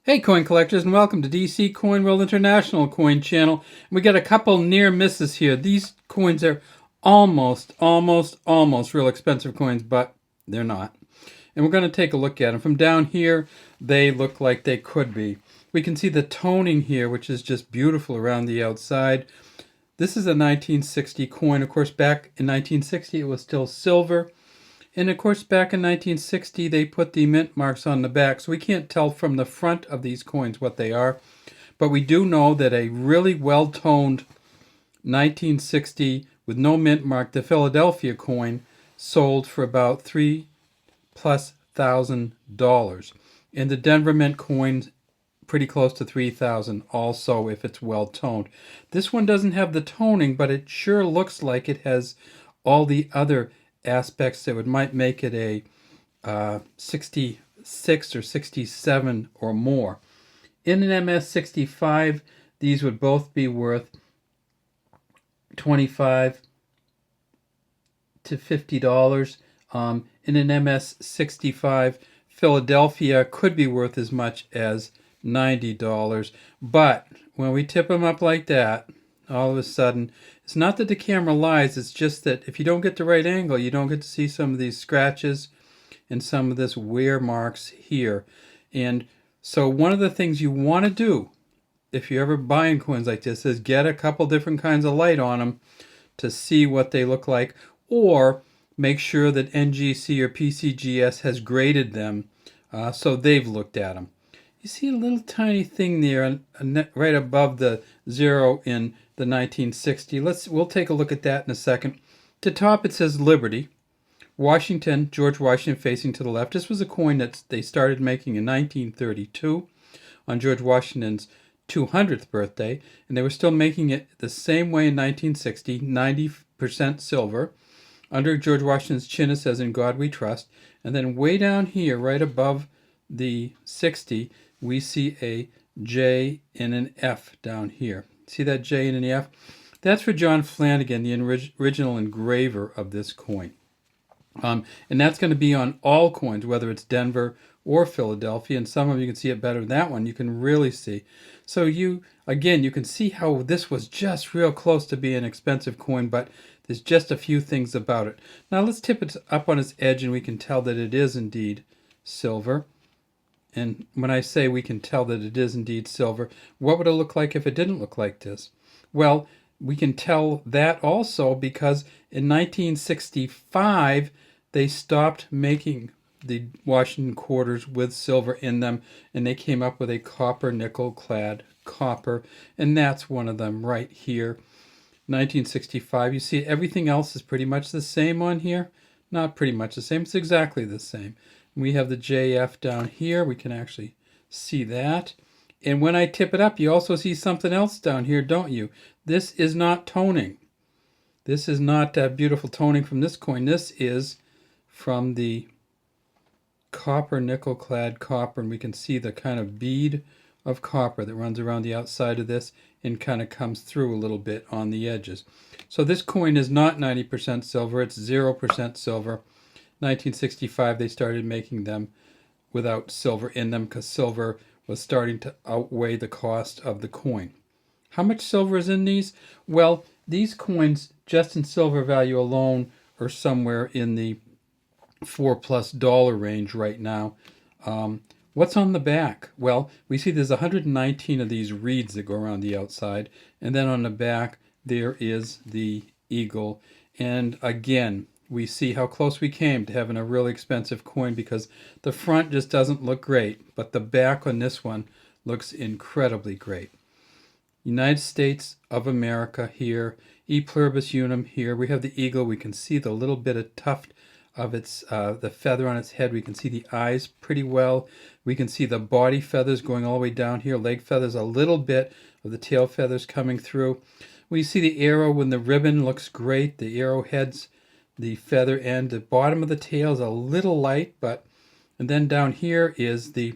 Hey coin collectors, and welcome to DC Coin World International Coin Channel. We got a couple near misses here. These coins are almost real expensive coins, but they're not. And we're going to take a look at them. From down here, they look like they could be. We can see the toning here, which is just beautiful around the outside. This is a 1960 coin. Of course, back in 1960, it was still silver. And of course, back in 1960, they put the mint marks on the back, so we can't tell from the front of these coins what they are. But we do know that a really well-toned 1960 with no mint mark, the Philadelphia coin, sold for about $3,000+. And the Denver mint coin, pretty close to 3,000 also, if it's well toned. This one doesn't have the toning, but it sure looks like it has all the other aspects that might make it a 66 or 67 or more. In an MS65, these would both be worth $25 to $50. In an MS65, Philadelphia could be worth as much as $90. But when we tip them up like that, all of a sudden, it's not that the camera lies, it's just that if you don't get the right angle, you don't get to see some of these scratches and some of this wear marks here. And so one of the things you want to do if you're ever buying coins like this is get a couple different kinds of light on them to see what they look like, or make sure that NGC or PCGS has graded them so they've looked at them. You see a little tiny thing there right above the 0 in the 1960. We'll take a look at that in a second. At the top it says Liberty. Washington, George Washington facing to the left. This was a coin that they started making in 1932 on George Washington's 200th birthday, and they were still making it the same way in 1960, 90% silver. Under George Washington's chin it says, "In God We Trust." And then way down here, right above the 60, we see a J and an F down here. See that J and an F? That's for John Flanagan, the original engraver of this coin. And that's going to be on all coins, whether it's Denver or Philadelphia. And some of you can see it better than that one. You can really see. So you can see how this was just real close to being an expensive coin, but there's just a few things about it. Now let's tip it up on its edge and we can tell that it is indeed silver. And when I say we can tell that it is indeed silver, what would it look like if it didn't look like this? Well, we can tell that also because in 1965, they stopped making the Washington quarters with silver in them, and they came up with a copper nickel clad copper, and that's one of them right here. 1965. You see everything else is pretty much the same on here. Not pretty much the same, it's exactly the same. We have the JF down here. We can actually see that. And when I tip it up, you also see something else down here, don't you? This is not toning. This is not beautiful toning from this coin. This is from the copper nickel clad copper, and we can see the kind of bead of copper that runs around the outside of this and kind of comes through a little bit on the edges. So this coin is not 90% silver, it's 0% silver. 1965 they started making them without silver in them because silver was starting to outweigh the cost of the coin. How much silver is in these? Well, these coins just in silver value alone are somewhere in the $4+ range right now. What's on the back? Well, we see there's 119 of these reeds that go around the outside, and then on the back there is the eagle. And again, we see how close we came to having a really expensive coin because the front just doesn't look great, but the back on this one looks incredibly great. United States of America here, E pluribus unum here. We have the eagle. We can see the little bit of tuft of its the feather on its head. We can see the eyes pretty well. We can see the body feathers going all the way down here, leg feathers, a little bit of the tail feathers coming through. We see the arrow when the ribbon looks great, the arrowheads, the feather end. The bottom of the tail is a little light, and then down here is the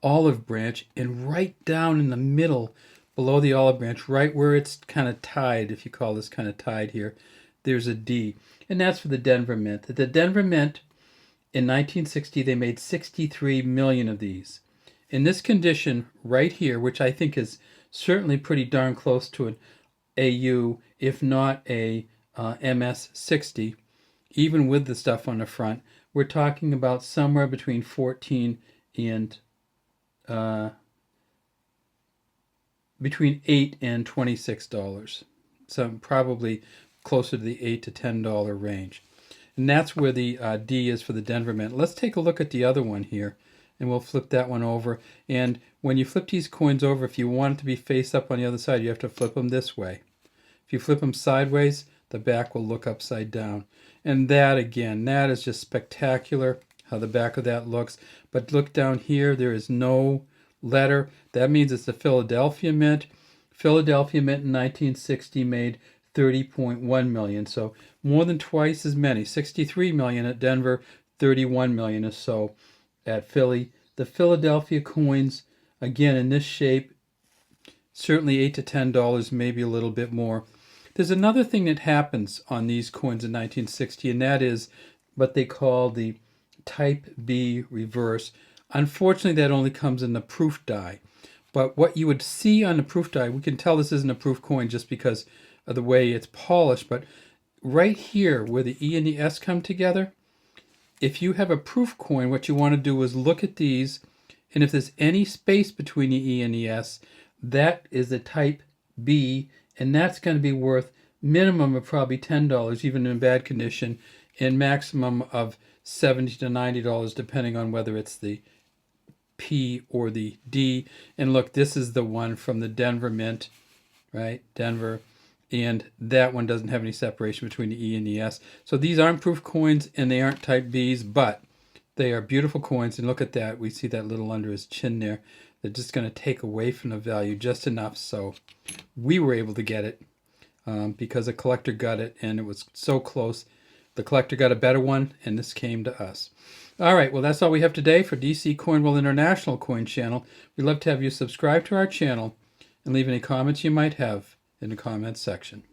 olive branch, and right down in the middle below the olive branch, right where it's kind of tied, if you call this kind of tied here, there's a D. And that's for the Denver Mint. At the Denver Mint in 1960, they made 63 million of these. in this condition right here, which I think is certainly pretty darn close to an AU, if not a MS60, even with the stuff on the front, we're talking about somewhere between 14 and between $8 and $26. So probably closer to the $8 to $10 range. And that's where the D is for the Denver Mint. Let's take a look at the other one here, and we'll flip that one over. And when you flip these coins over, if you want it to be face up on the other side, you have to flip them this way. If you flip them sideways, the back will look upside down. And that, again, that is just spectacular, how the back of that looks. But look down here, there is no letter. That means it's the Philadelphia Mint. Philadelphia Mint in 1960 made 30.1 million, so more than twice as many. 63 million at Denver, 31 million or so at Philly. The Philadelphia coins, again in this shape, certainly $8 to $10, maybe a little bit more. There's another thing that happens on these coins in 1960, and that is what they call the Type B reverse. Unfortunately, that only comes in the proof die. But what you would see on the proof die, we can tell this isn't a proof coin just because of the way it's polished, but right here where the E and the S come together, if you have a proof coin, what you want to do is look at these, and if there's any space between the E and the S, that is the Type B, and that's going to be worth minimum of probably $10, even in bad condition, and maximum of $70 to $90, depending on whether it's the P or the D. And look, this is the one from the Denver Mint, right? Denver. And that one doesn't have any separation between the E and the S. So these aren't proof coins, and they aren't Type Bs, but they are beautiful coins. And look at that. We see that little under his chin there. They're just going to take away from the value just enough. So we were able to get it because a collector got it, and it was so close. The collector got a better one, and this came to us. All right, well, that's all we have today for DC Coinwell International Coin Channel. We'd love to have you subscribe to our channel and leave any comments you might have in the comments section.